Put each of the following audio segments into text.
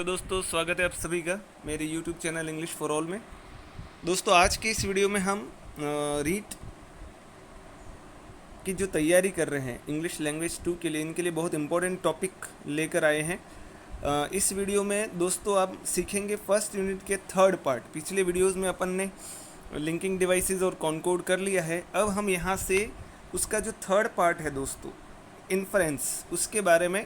दोस्तों, स्वागत है आप सभी का मेरे YouTube channel English for all में। दोस्तों, आज की इस वीडियो में हम रीट की जो तैयारी कर रहे हैं इंग्लिश लैंग्वेज 2 के लिए, इनके लिए बहुत इंपॉर्टेंट टॉपिक लेकर आए हैं। इस वीडियो में दोस्तों आप सीखेंगे फर्स्ट यूनिट के थर्ड पार्ट। पिछले वीडियोस में अपन ने लिंकिंग डिवाइसेस और कॉन्कोड कर लिया है। अब हम यहाँ से उसका जो थर्ड पार्ट है दोस्तों, इन्फरेंस, उसके बारे में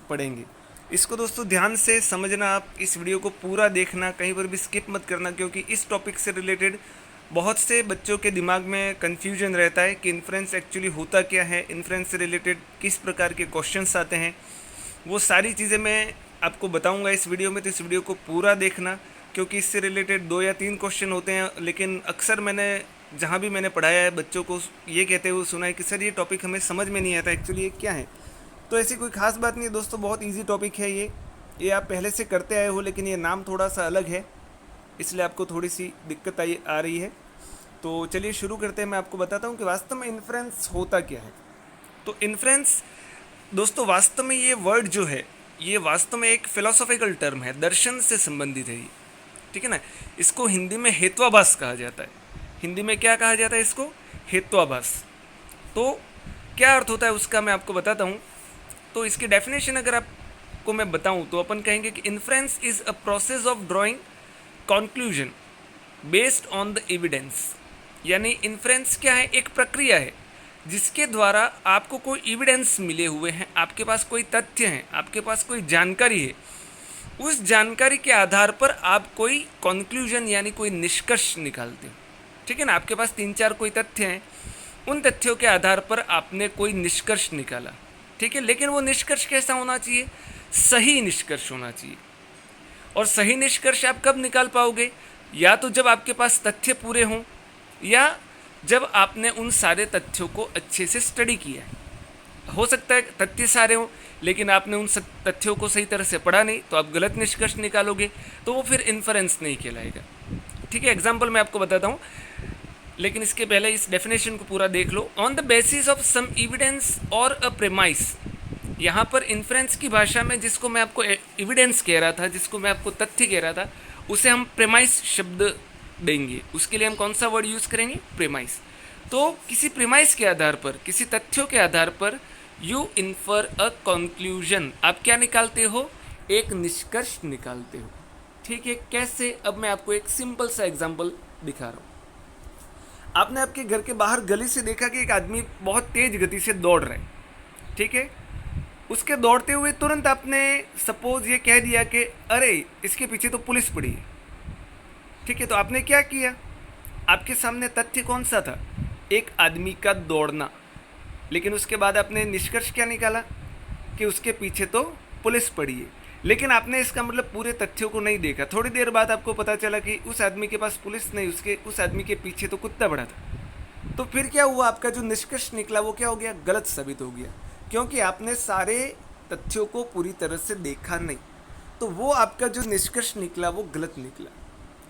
पढ़ेंगे। इसको दोस्तों ध्यान से समझना, आप इस वीडियो को पूरा देखना, कहीं पर भी स्किप मत करना, क्योंकि इस टॉपिक से रिलेटेड बहुत से बच्चों के दिमाग में कन्फ्यूजन रहता है कि इन्फ्रेंस एक्चुअली होता क्या है, इन्फ्रेंस से रिलेटेड किस प्रकार के क्वेश्चंस आते हैं। वो सारी चीज़ें मैं आपको बताऊंगा इस वीडियो में, तो इस वीडियो को पूरा देखना, क्योंकि इससे रिलेटेड 2 या 3 क्वेश्चन होते हैं। लेकिन अक्सर मैंने जहाँ भी मैंने पढ़ाया है बच्चों को ये कहते हुए सुना है कि सर ये टॉपिक हमें समझ में नहीं आता एक्चुअली ये क्या है। तो ऐसी कोई ख़ास बात नहीं है दोस्तों, बहुत इजी टॉपिक है ये आप पहले से करते आए हो, लेकिन ये नाम थोड़ा सा अलग है, इसलिए आपको थोड़ी सी दिक्कत आ रही है। तो चलिए शुरू करते हैं। मैं आपको बताता हूँ कि वास्तव में इन्फ्रेंस होता क्या है। तो इन्फ्रेंस दोस्तों, वास्तव में ये वर्ड जो है, ये वास्तव में एक फिलोसॉफिकल टर्म है, दर्शन से संबंधित है ये, ठीक है ना। इसको हिंदी में हेत्वाभास कहा जाता है। हिंदी में क्या कहा जाता है इसको? हेत्वाभास। तो क्या अर्थ होता है उसका मैं आपको बताता हूँ। तो इसकी डेफिनेशन अगर आपको मैं बताऊं तो अपन कहेंगे कि inference is a process of drawing conclusion based on the evidence. यानी इन्फ्रेंस क्या है? एक प्रक्रिया है जिसके द्वारा आपको कोई एविडेंस मिले हुए हैं, आपके पास कोई तथ्य हैं, आपके पास कोई जानकारी है। उस जानकारी के आधार पर आप कोई कंक्लूजन यानी कोई निष्कर्ष निकालते हो, ठीक है ना। आपके पास 3-4 कोई तथ्य हैं, उन तथ्यों के आधार पर आपने कोई निष्कर्ष निकाला, ठीक है। लेकिन वो निष्कर्ष कैसा होना चाहिए? सही निष्कर्ष होना चाहिए। और सही निष्कर्ष आप कब निकाल पाओगे? या तो जब आपके पास तथ्य पूरे हों, या जब आपने उन सारे तथ्यों को अच्छे से स्टडी किया है। हो सकता है तथ्य सारे हों लेकिन आपने उन तथ्यों को सही तरह से पढ़ा नहीं, तो आप गलत निष्कर्ष निकालोगे, तो वो फिर इन्फरेंस नहीं कहलाएगा, ठीक है। एग्जाम्पल मैं आपको बताता हूँ, लेकिन इसके पहले इस डेफिनेशन को पूरा देख लो। On the basis of some evidence और अ प्रेमाइस। यहाँ पर इन्फ्रेंस की भाषा में जिसको मैं आपको एविडेंस कह रहा था, जिसको मैं आपको तथ्य कह रहा था, उसे हम प्रेमाइस शब्द देंगे। उसके लिए हम कौन सा वर्ड यूज़ करेंगे? प्रेमाइस। तो किसी प्रेमाइस के आधार पर, किसी तथ्यों के आधार पर यू इन्फर अ कंक्लूजन। आप क्या निकालते हो? एक निष्कर्ष निकालते हो, ठीक है। कैसे? अब मैं आपको एक सिंपल सा एग्जाम्पल दिखा रहा हूँ। आपने आपके घर के बाहर गली से देखा कि एक आदमी बहुत तेज गति से दौड़ रहा है, ठीक है। उसके दौड़ते हुए तुरंत आपने सपोज ये कह दिया कि अरे इसके पीछे तो पुलिस पड़ी है, ठीक है। तो आपने क्या किया? आपके सामने तथ्य कौन सा था? एक आदमी का दौड़ना। लेकिन उसके बाद आपने निष्कर्ष क्या निकाला? कि उसके पीछे तो पुलिस पड़ी है। लेकिन आपने इसका मतलब पूरे तथ्यों को नहीं देखा। थोड़ी देर बाद आपको पता चला कि उस आदमी के पास पुलिस नहीं, उस आदमी के पीछे तो कुत्ता पड़ा था। तो फिर क्या हुआ? आपका जो निष्कर्ष निकला वो क्या हो गया? गलत साबित हो गया, क्योंकि आपने सारे तथ्यों को पूरी तरह से देखा नहीं। तो वो आपका जो निष्कर्ष निकला वो गलत निकला।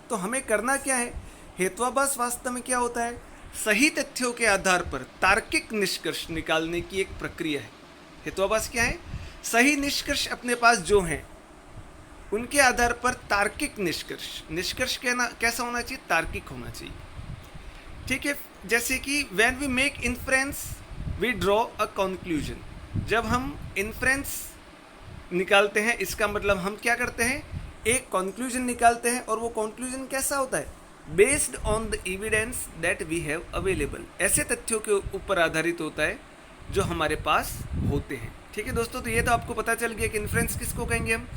तो हमें करना क्या है? हेत्वाभास वास्तव में क्या होता है? सही तथ्यों के आधार पर तार्किक निष्कर्ष निकालने की एक प्रक्रिया है। हेत्वाभास क्या है? सही निष्कर्ष अपने पास जो हैं उनके आधार पर तार्किक निष्कर्ष कैसा होना चाहिए? तार्किक होना चाहिए, ठीक है। जैसे कि when we make inference we draw a conclusion. जब हम इन्फ्रेंस निकालते हैं, इसका मतलब हम क्या करते हैं? एक कंक्लूजन निकालते हैं। और वो कंक्लूजन कैसा होता है? Based on the evidence that we have available. ऐसे तथ्यों के ऊपर आधारित होता है जो हमारे पास होते हैं, ठीक है दोस्तों। तो ये तो आपको पता चल गया कि इन्फ्रेंस किसको कहेंगे हम।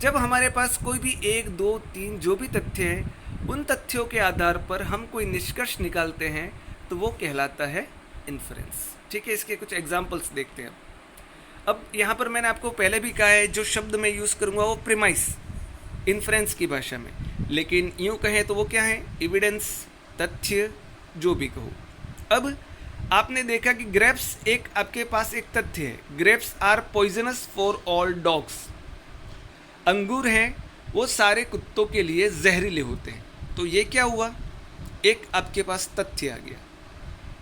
जब हमारे पास कोई भी 1, 2, 3 जो भी तथ्य हैं, उन तथ्यों के आधार पर हम कोई निष्कर्ष निकालते हैं, तो वो कहलाता है इन्फ्रेंस, ठीक है। इसके कुछ एग्जाम्पल्स देखते हैं। अब यहाँ पर मैंने आपको पहले भी कहा है, जो शब्द मैं यूज़ करूँगा वो प्रीमाइस, इन्फ्रेंस की भाषा में। लेकिन यूँ कहें तो वो क्या है? एविडेंस, तथ्य, जो भी कहो। अब आपने देखा कि ग्रेप्स, एक आपके पास एक तथ्य है, grapes are poisonous for all dogs. अंगूर हैं वो सारे कुत्तों के लिए जहरीले होते हैं। तो ये क्या हुआ? एक आपके पास तथ्य आ गया।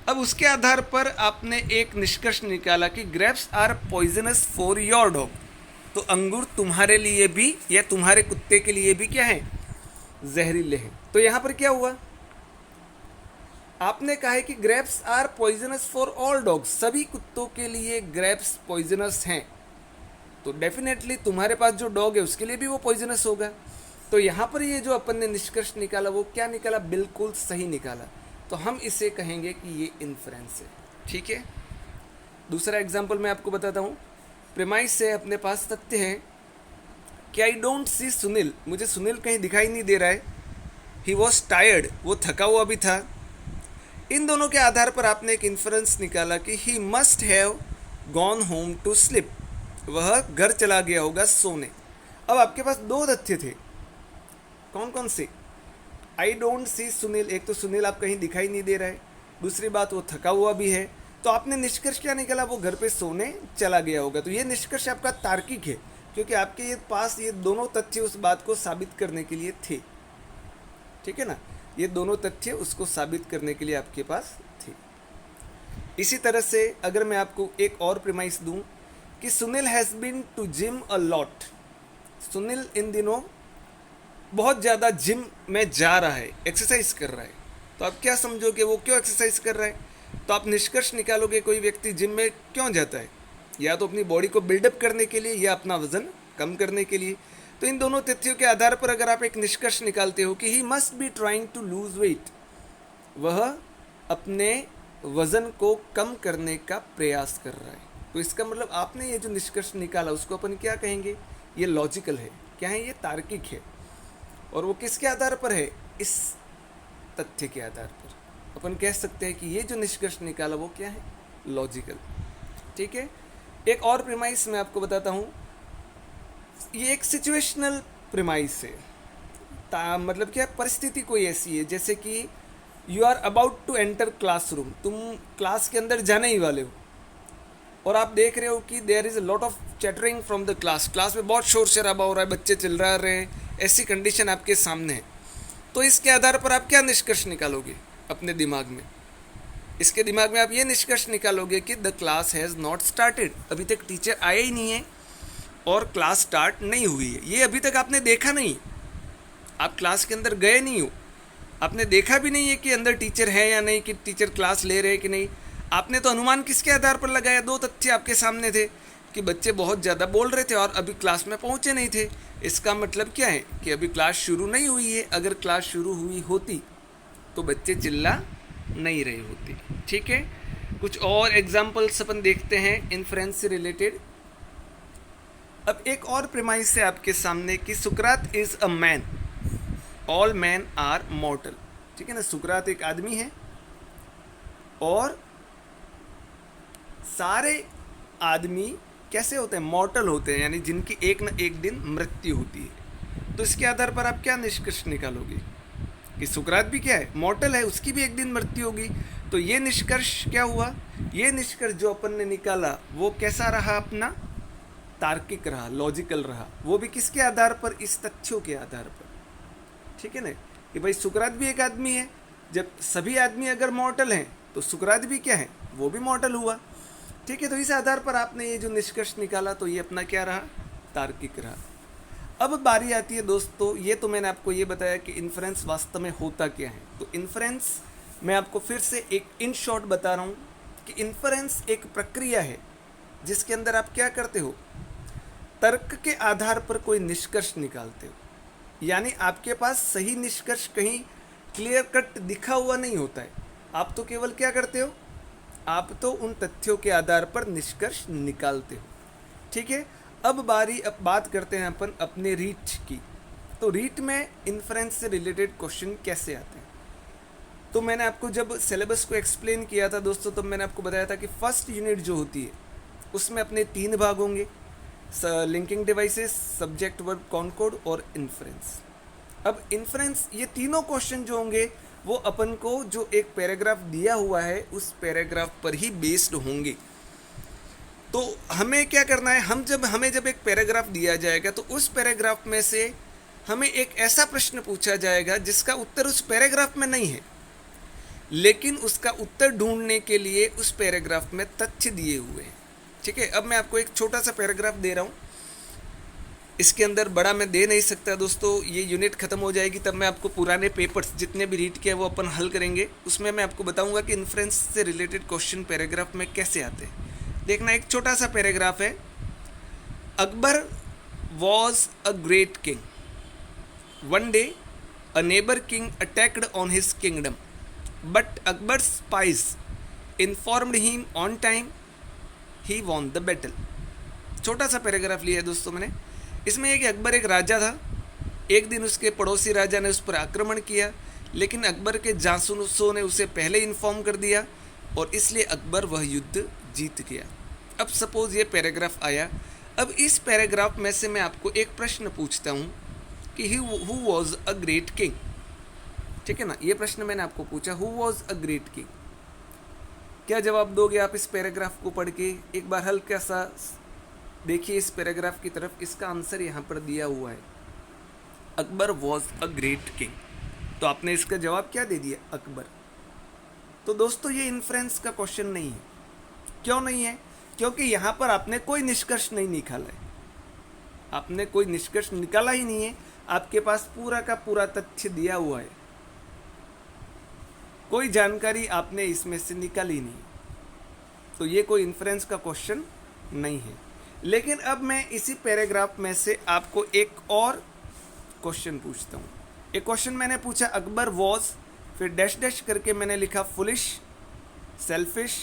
अब उसके आधार पर आपने एक निष्कर्ष निकाला कि grapes are poisonous for your dog. तो अंगूर तुम्हारे लिए भी या तुम्हारे कुत्ते के लिए भी क्या है, जहरीले हैं। तो यहाँ पर क्या हुआ, आपने कहा है कि grapes are poisonous for all dogs, सभी कुत्तों के लिए ग्रेप्स पॉइजनस हैं, तो डेफिनेटली तुम्हारे पास जो डॉग है उसके लिए भी वो पॉइजनस होगा। तो यहाँ पर ये जो अपन ने निष्कर्ष निकाला वो क्या निकाला, बिल्कुल सही निकाला। तो हम इसे कहेंगे कि ये इन्फ्रेंस है। ठीक है, दूसरा एग्जाम्पल मैं आपको बताता हूँ। प्रेमाइस से अपने पास तथ्य है कि आई डोंट सी सुनील, मुझे सुनील कहीं दिखाई नहीं दे रहा है। ही वॉज टायर्ड, वो थका हुआ भी था। इन दोनों के आधार पर आपने एक इन्फ्रेंस निकाला कि he must have gone home to sleep, वह घर चला गया होगा सोने। अब आपके पास दो तथ्य थे, कौन कौन से, आई डोंट सी सुनील, एक तो सुनील आप कहीं दिखाई नहीं दे रहा है, दूसरी बात वो थका हुआ भी है। तो आपने निष्कर्ष क्या निकाला, वो घर पे सोने चला गया होगा। तो ये निष्कर्ष आपका तार्किक है, क्योंकि आपके पास ये दोनों तथ्य उस बात को साबित करने के लिए थे। ठीक है ना, ये दोनों तथ्य उसको साबित करने के लिए आपके पास थे। इसी तरह से अगर मैं आपको एक और प्रीमाइस दूं कि Sunil has been to gym a lot, Sunil इन दिनों बहुत ज़्यादा जिम में जा रहा है, एक्सरसाइज कर रहा है। तो आप क्या समझोगे वो क्यों एक्सरसाइज कर रहा है, तो आप निष्कर्ष निकालोगे कोई व्यक्ति जिम में क्यों जाता है, या तो अपनी बॉडी को बिल्डअप करने के लिए या अपना वजन कम करने के लिए। तो इन दोनों तथ्यों के आधार पर अगर आप एक निष्कर्ष निकालते हो कि he must be trying to lose weight, वह अपने वजन को कम करने का प्रयास कर रहा है, तो इसका मतलब आपने ये जो निष्कर्ष निकाला उसको अपन क्या कहेंगे, ये लॉजिकल है, क्या है, ये तार्किक है। और वो किसके आधार पर है, इस तथ्य के आधार पर अपन कह सकते हैं कि ये जो निष्कर्ष निकाला वो क्या है, लॉजिकल। ठीक है, एक और प्रीमाइस मैं आपको बताता हूँ, ये एक सिचुएशनल प्रीमाइस है। मतलब क्या, परिस्थिति कोई ऐसी है जैसे कि you are about to enter classroom, तुम क्लास के अंदर जाने ही वाले हो और आप देख रहे हो कि there is a lot of chattering from the class, class में बहुत शोर शराबा हो रहा है, बच्चे चिल्ला रहे हैं, ऐसी कंडीशन आपके सामने है। तो इसके आधार पर आप क्या निष्कर्ष निकालोगे अपने दिमाग में, इसके दिमाग में आप ये निष्कर्ष निकालोगे कि the class has not started, अभी तक टीचर आया ही नहीं है और क्लास स्टार्ट नहीं हुई है, ये अभी तक आपने देखा नहीं, आप क्लास के अंदर गए नहीं हो, आपने देखा भी नहीं है कि अंदर टीचर है या नहीं, कि टीचर क्लास ले रहे हैं कि नहीं। आपने तो अनुमान किसके आधार पर लगाया, दो तथ्य आपके सामने थे कि बच्चे बहुत ज़्यादा बोल रहे थे और अभी क्लास में पहुँचे नहीं थे। इसका मतलब क्या है कि अभी क्लास शुरू नहीं हुई है, अगर क्लास शुरू हुई होती तो बच्चे चिल्ला नहीं रहे होते। ठीक है, कुछ और एग्जाम्पल्स अपन देखते हैं इन्फ्रेंस से रिलेटेड। अब एक और प्रीमाइस है आपके सामने कि सुकरात is a man, all man are mortal. ठीक है ना, सुकरात एक आदमी है और सारे आदमी कैसे होते हैं, मॉर्टल होते हैं, यानी जिनकी एक न एक दिन मृत्यु होती है। तो इसके आधार पर आप क्या निष्कर्ष निकालोगे कि सुकरात भी क्या है, मॉर्टल है, उसकी भी एक दिन मृत्यु होगी। तो ये निष्कर्ष क्या हुआ, ये निष्कर्ष जो अपन ने निकाला वो कैसा रहा, अपना तार्किक रहा, लॉजिकल रहा, वो भी किसके आधार पर, इस तथ्यों के आधार पर। ठीक है ना, कि भाई सुकरात भी एक आदमी है, जब सभी आदमी अगर मॉर्टल हैं तो सुकरात भी क्या है, वो भी मॉर्टल हुआ। ठीक है, तो इस आधार पर आपने ये जो निष्कर्ष निकाला तो ये अपना क्या रहा, तार्किक रहा। अब बारी आती है दोस्तों, ये तो मैंने आपको ये बताया कि इन्फ्रेंस वास्तव में होता क्या है। तो इन्फ्रेंस मैं आपको फिर से एक इन शॉर्ट बता रहा हूँ कि इन्फ्रेंस एक प्रक्रिया है जिसके अंदर आप क्या करते हो, तर्क के आधार पर कोई निष्कर्ष निकालते हो, यानी आपके पास सही निष्कर्ष कहीं क्लियर कट दिखा हुआ नहीं होता है, आप तो केवल क्या करते हो, आप तो उन तथ्यों के आधार पर निष्कर्ष निकालते हो। ठीक है, अब बात करते हैं अपन अपने रीट की। तो रीट में इन्फ्रेंस से रिलेटेड क्वेश्चन कैसे आते हैं। तो मैंने आपको जब सिलेबस को एक्सप्लेन किया था दोस्तों, तब मैंने आपको बताया था कि फर्स्ट यूनिट जो होती है उसमें अपने 3 भाग होंगे, लिंकिंग डिवाइसेस, सब्जेक्ट वर्ब कॉनकोड और इन्फ्रेंस। अब इन्फ्रेंस, ये तीनों क्वेश्चन जो होंगे वो अपन को जो एक पैराग्राफ दिया हुआ है उस पैराग्राफ पर ही बेस्ड होंगे। तो हमें क्या करना है, हमें जब एक पैराग्राफ दिया जाएगा तो उस पैराग्राफ में से हमें एक ऐसा प्रश्न पूछा जाएगा जिसका उत्तर उस पैराग्राफ में नहीं है, लेकिन उसका उत्तर ढूंढने के लिए उस पैराग्राफ में तथ्य दिए हुए हैं। ठीक है, अब मैं आपको एक छोटा सा पैराग्राफ दे रहा हूँ इसके अंदर बड़ा मैं दे नहीं सकता दोस्तों, ये यूनिट ख़त्म हो जाएगी तब मैं आपको पुराने पेपर्स जितने भी रीड किए वो अपन हल करेंगे। उसमें मैं आपको बताऊंगा कि इन्फ्रेंस से रिलेटेड क्वेश्चन पैराग्राफ में कैसे आते हैं। देखना, एक छोटा सा पैराग्राफ है। Akbar was a great king. One day a neighbor king attacked on his kingdom, but Akbar's spies informed him on time. He won the battle. छोटा सा पैराग्राफ लिया है दोस्तों मैंने। इसमें यह कि अकबर एक राजा था। एक दिन उसके पड़ोसी राजा ने उस पर आक्रमण किया, लेकिन अकबर के जासूसों ने उसे पहले इन्फॉर्म कर दिया और इसलिए अकबर वह युद्ध जीत गया। अब सपोज ये पैराग्राफ आया। अब इस पैराग्राफ में से मैं आपको एक प्रश्न पूछता हूँ कि who was a great king. ठीक है ना, ये प्रश्न मैंने आपको पूछा, who was a great king. क्या जवाब दोगे आप इस पैराग्राफ को पढ़ के? एक बार हल्का सा देखिए इस पैराग्राफ की तरफ। इसका आंसर यहाँ पर दिया हुआ है, Akbar was a great king. तो आपने इसका जवाब क्या दे दिया? अकबर। तो दोस्तों ये इन्फ्रेंस का क्वेश्चन नहीं है। क्यों नहीं है? क्योंकि यहाँ पर आपने कोई निष्कर्ष नहीं निकाला है। आपने कोई निष्कर्ष निकाला ही नहीं है। आपके पास पूरा का पूरा तथ्य दिया हुआ है, कोई जानकारी आपने इसमें से निकाली नहीं। तो ये कोई इन्फ्रेंस का क्वेश्चन नहीं है। लेकिन अब मैं इसी पैराग्राफ में से आपको एक और क्वेश्चन पूछता हूँ। एक क्वेश्चन मैंने पूछा, अकबर वॉज, फिर डैश डैश करके मैंने लिखा फुलिश, सेल्फिश,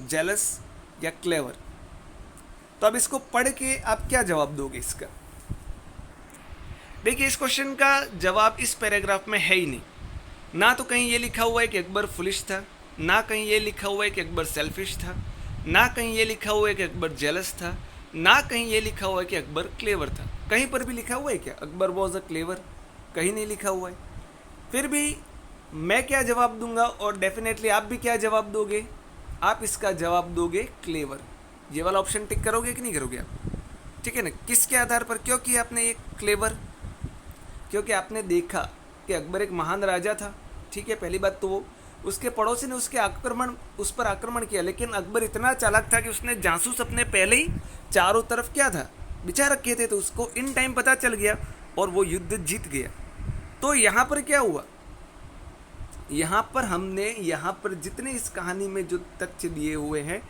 जेलस या क्लेवर। तो अब इसको पढ़ के आप क्या जवाब दोगे इसका? देखिए इस क्वेश्चन का जवाब इस पैराग्राफ में है ही नहीं। ना तो कहीं ये लिखा हुआ है कि अकबर फुलिश था, ना कहीं ये लिखा हुआ है कि अकबर सेल्फिश था, ना कहीं ये लिखा हुआ है कि अकबर जेलस था, ना कहीं ये लिखा हुआ है कि अकबर क्लेवर था। कहीं पर भी लिखा हुआ है क्या अकबर वॉज अ क्लेवर? कहीं नहीं लिखा हुआ है। फिर भी मैं क्या जवाब दूंगा और डेफिनेटली आप भी क्या जवाब दोगे? आप इसका जवाब दोगे क्लेवर। ये वाला ऑप्शन टिक करोगे कि नहीं करोगे आप? ठीक है ना। किसके आधार पर? क्यों किया आपने ये क्लेवर? क्योंकि आपने देखा कि अकबर एक महान राजा था। ठीक है, पहली बात तो वो, उसके पड़ोसी ने उस पर आक्रमण किया, लेकिन अकबर इतना चालाक था कि उसने जासूस अपने पहले ही चारों तरफ क्या था बिछा रखे थे, तो उसको इन टाइम पता चल गया और वो युद्ध जीत गया। तो यहाँ पर क्या हुआ? यहाँ पर जितने इस कहानी में जो तथ्य दिए हुए हैं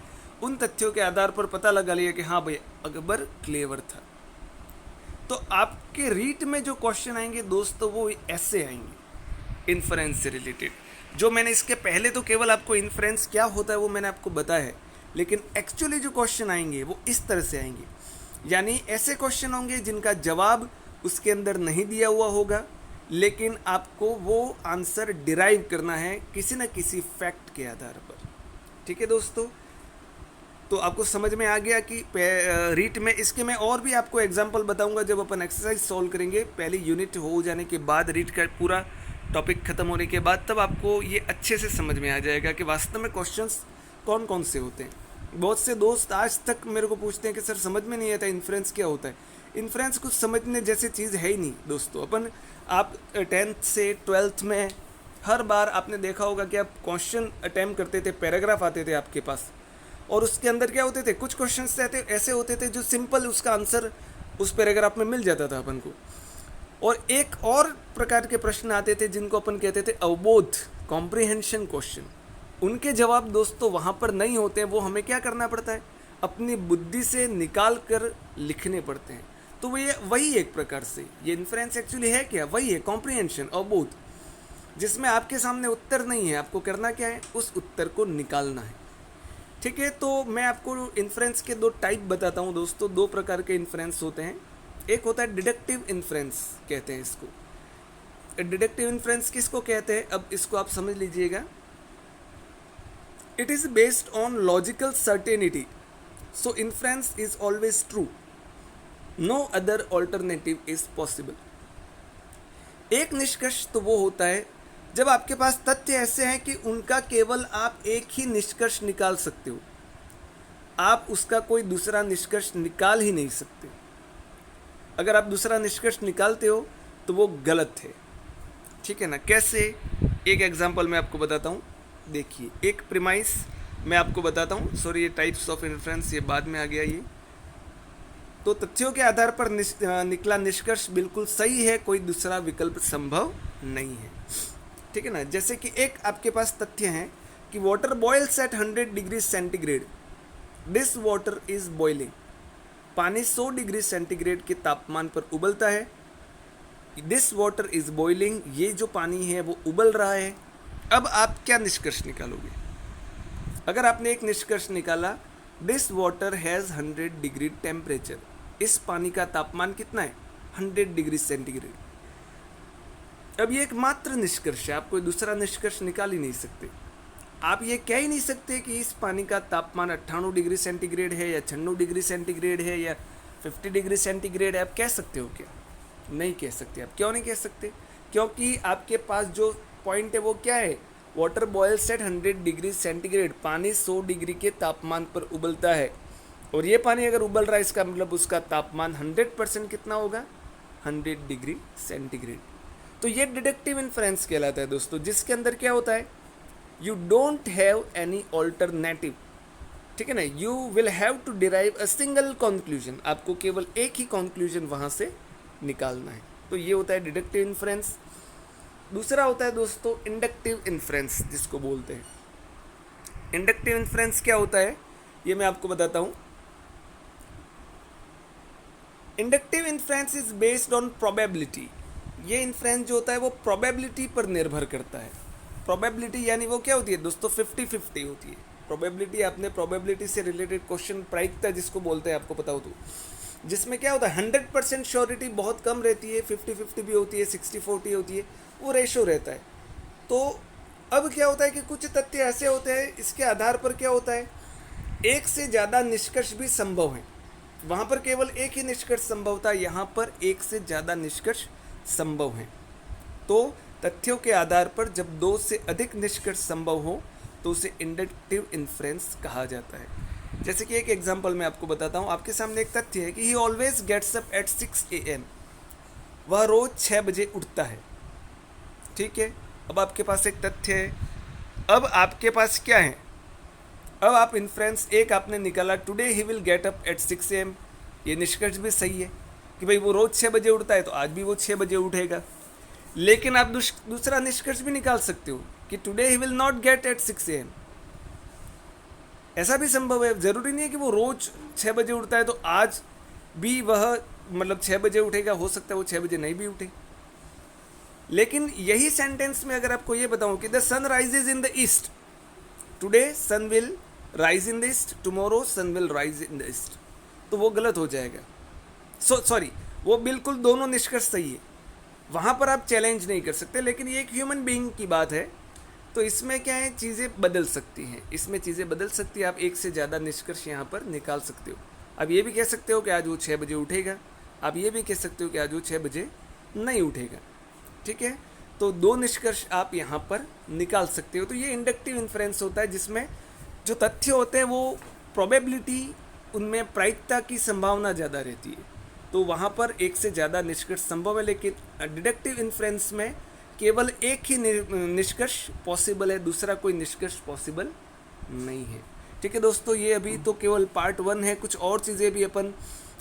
उन तथ्यों के आधार पर पता लगा लिया कि हाँ भाई अकबर क्लेवर था। तो आपके रीट में जो क्वेश्चन आएंगे दोस्तों वो ऐसे आएंगे इन्फ्रेंस से रिलेटेड। जो मैंने इसके पहले तो केवल आपको इन्फ्रेंस क्या होता है वो मैंने आपको बताया है, लेकिन एक्चुअली जो क्वेश्चन आएंगे वो इस तरह से आएंगे। यानी ऐसे क्वेश्चन होंगे जिनका जवाब उसके अंदर नहीं दिया हुआ होगा, लेकिन आपको वो आंसर डिराइव करना है किसी न किसी फैक्ट के आधार पर। ठीक है दोस्तों, तो आपको समझ में आ गया कि रीट में इसके मैं और भी आपको एग्जांपल बताऊंगा जब अपन एक्सरसाइज सॉल्व करेंगे। पहली यूनिट हो जाने के बाद, रीट का पूरा टॉपिक ख़त्म होने के बाद, तब आपको ये अच्छे से समझ में आ जाएगा कि वास्तव में क्वेश्चंस कौन कौन से होते हैं। बहुत से दोस्त आज तक मेरे को पूछते हैं कि सर समझ में नहीं आता इन्फ्रेंस क्या होता है। इन्फ्रेंस कुछ समझने जैसी चीज़ है ही नहीं दोस्तों। आप 10th से 12th में हर बार आपने देखा होगा कि आप क्वेश्चन अटैम्प्ट करते थे, पैराग्राफ आते थे आपके पास, और उसके अंदर क्या होते थे, कुछ क्वेश्चंस ऐसे होते थे जो सिंपल उसका आंसर उस पैराग्राफ में मिल जाता था अपन को। और एक और प्रकार के प्रश्न आते थे जिनको अपन कहते थे अवबोध, कॉम्प्रिहेंशन क्वेश्चन। उनके जवाब दोस्तों वहाँ पर नहीं होते हैं, वो हमें क्या करना पड़ता है, अपनी बुद्धि से निकाल कर लिखने पड़ते हैं। तो वही एक प्रकार से ये इन्फ्रेंस एक्चुअली है क्या, वही है कॉम्प्रिहेंशन, अवबोध, जिसमें आपके सामने उत्तर नहीं है, आपको करना क्या है, उस उत्तर को निकालना है। ठीक है, तो मैं आपको इन्फ्रेंस के दो टाइप बताता हूँ दोस्तों। दो प्रकार के इन्फ्रेंस होते हैं। एक होता है डिडक्टिव इन्फ्रेंस कहते हैं इसको। डिडक्टिव इन्फ्रेंस किसको कहते हैं, अब इसको आप समझ लीजिएगा। It is based on logical certainty, so inference is always true, no other alternative is possible. एक निष्कर्ष तो वो होता है जब आपके पास तथ्य ऐसे हैं कि उनका केवल आप एक ही निष्कर्ष निकाल सकते हो, आप उसका कोई दूसरा निष्कर्ष निकाल ही नहीं सकते। अगर आप दूसरा निष्कर्ष निकालते हो तो वो गलत है। ठीक है ना। कैसे, एक एग्जांपल मैं आपको बताता हूँ। देखिए, एक प्रीमाइस मैं आपको बताता हूँ। सॉरी, ये टाइप्स ऑफ इन्फ्रेंस ये बाद में आ गया। ये तो तथ्यों के आधार पर निकला निष्कर्ष बिल्कुल सही है, कोई दूसरा विकल्प संभव नहीं है। ठीक है ना। जैसे कि एक आपके पास तथ्य है कि water boils at 100 degree centigrade, this water is boiling. पानी 100 डिग्री सेंटीग्रेड के तापमान पर उबलता है। दिस वाटर इज बॉइलिंग, ये जो पानी है वो उबल रहा है। अब आप क्या निष्कर्ष निकालोगे? अगर आपने एक निष्कर्ष निकाला, this water has 100 degree temperature, इस पानी का तापमान कितना है? 100 डिग्री सेंटीग्रेड। अब ये एक मात्र निष्कर्ष है, आप कोई दूसरा निष्कर्ष निकाल ही नहीं सकते। आप ये कह ही नहीं सकते कि इस पानी का तापमान 98 डिग्री सेंटीग्रेड है या 96 डिग्री सेंटीग्रेड है या 50 डिग्री सेंटीग्रेड है। आप कह सकते हो क्या? नहीं कह सकते। आप क्यों नहीं कह सकते? क्योंकि आपके पास जो पॉइंट है वो क्या है? Water boils at 100 degree centigrade, पानी 100 डिग्री के तापमान पर उबलता है। और ये पानी अगर उबल रहा है, इसका मतलब उसका तापमान 100% कितना होगा? 100 डिग्री सेंटीग्रेड। तो ये डिडक्टिव इन्फ्रेंस कहलाता है दोस्तों, जिसके अंदर क्या होता है? You don't have any alternative. ठीक है ना। You will have to derive a single conclusion, आपको केवल एक ही कंक्लूजन वहाँ से निकालना है। तो ये होता है डिडक्टिव इन्फ्रेंस। दूसरा होता है दोस्तों इंडक्टिव इन्फ्रेंस, जिसको बोलते हैं। इंडक्टिव इन्फ्रेंस क्या होता है ये मैं आपको बताता हूँ। Inductive inference is based on probability. ये इन्फ्रेंस जो होता है वो प्रोबेबिलिटी पर निर्भर करता है। प्रोबेबिलिटी यानी वो क्या होती है दोस्तों? 50-50 होती है प्रोबेबिलिटी। आपने प्रोबेबिलिटी से रिलेटेड क्वेश्चन, प्रायिकता जिसको बोलते हैं, आपको पता हो तो, जिसमें क्या होता है 100% श्योरिटी बहुत कम रहती है, 50-50 भी होती है, 60-40 होती है, वो रेशो रहता है। तो अब क्या होता है कि कुछ तथ्य ऐसे होते हैं, इसके आधार पर क्या होता है, एक से ज़्यादा निष्कर्ष भी संभव है। वहाँ पर केवल एक ही निष्कर्ष संभव था, यहाँ पर एक से ज़्यादा निष्कर्ष संभव हैं। तो तथ्यों के आधार पर जब दो से अधिक निष्कर्ष संभव हो तो उसे इंडक्टिव इन्फ्रेंस कहा जाता है। जैसे कि एक एग्जांपल मैं आपको बताता हूँ। आपके सामने एक तथ्य है कि he always gets up at 6 AM, वह रोज़ 6 बजे उठता है। ठीक है। अब आपके पास एक तथ्य है। अब आपके पास क्या है? अब आप इन्फ्रेंस एक आपने निकाला, today he will get up at 6 AM। ये निष्कर्ष भी सही है कि भाई वो रोज़ 6 बजे उठता है, तो आज भी वो 6 बजे उठेगा। लेकिन आप दूसरा निष्कर्ष भी निकाल सकते हो कि today he will not get at 6 AM। ऐसा भी संभव है। ज़रूरी नहीं है कि वो रोज़ 6 बजे उठता है तो आज भी वह मतलब 6 बजे उठेगा। हो सकता है वो 6 बजे नहीं भी उठे। लेकिन यही सेंटेंस में अगर आपको ये बताऊं कि the sun rises in the east, today sun will rise in the east, tomorrow sun will rise in the east, तो वो गलत हो जाएगा। सॉरी, वो बिल्कुल दोनों निष्कर्ष सही है। वहाँ पर आप चैलेंज नहीं कर सकते। लेकिन ये एक ह्यूमन बीइंग की बात है, तो इसमें क्या है, चीज़ें बदल सकती हैं। इसमें चीज़ें बदल सकती हैं। आप एक से ज़्यादा निष्कर्ष यहाँ पर निकाल सकते हो। आप ये भी कह सकते हो कि आज वो 6 बजे उठेगा। आप ये भी कह सकते हो कि आज वो 6 बजे नहीं उठेगा। ठीक है। तो दो निष्कर्ष आप यहाँ पर निकाल सकते हो। तो ये इंडक्टिव इन्फ्रेंस होता है, जिसमें जो तथ्य होते हैं वो प्रोबेबिलिटी, उनमें प्रायिकता की संभावना ज़्यादा रहती है, तो वहाँ पर एक से ज़्यादा निष्कर्ष संभव है। लेकिन डिडक्टिव इन्फ्रेंस में केवल एक ही निष्कर्ष पॉसिबल है, दूसरा कोई निष्कर्ष पॉसिबल नहीं है। ठीक है दोस्तों, ये अभी तो केवल पार्ट 1 है। कुछ और चीज़ें भी अपन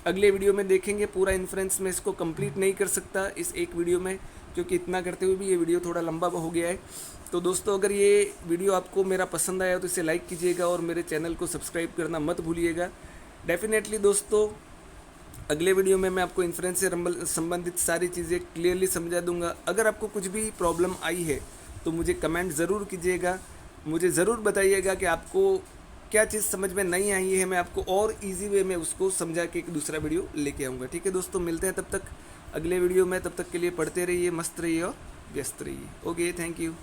अगले वीडियो में देखेंगे। पूरा इन्फ्रेंस में इसको कंप्लीट नहीं कर सकता इस एक वीडियो में, क्योंकि इतना करते हुए भी ये वीडियो थोड़ा लंबा हो गया है। तो दोस्तों, अगर ये वीडियो आपको मेरा पसंद आया तो इसे लाइक कीजिएगा और मेरे चैनल को सब्सक्राइब करना मत भूलिएगा। डेफिनेटली दोस्तों, अगले वीडियो में मैं आपको इन्फ्रेंस से संबंधित सारी चीज़ें क्लियरली समझा दूंगा। अगर आपको कुछ भी प्रॉब्लम आई है तो मुझे कमेंट ज़रूर कीजिएगा। मुझे ज़रूर बताइएगा कि आपको क्या चीज़ समझ में नहीं आई है। मैं आपको और इजी वे में उसको समझा के एक दूसरा वीडियो लेके आऊँगा। ठीक है दोस्तों, मिलते हैं तब तक अगले वीडियो में। तब तक के लिए पढ़ते रहिए, मस्त रहिए और व्यस्त रहिए। Okay, thank you.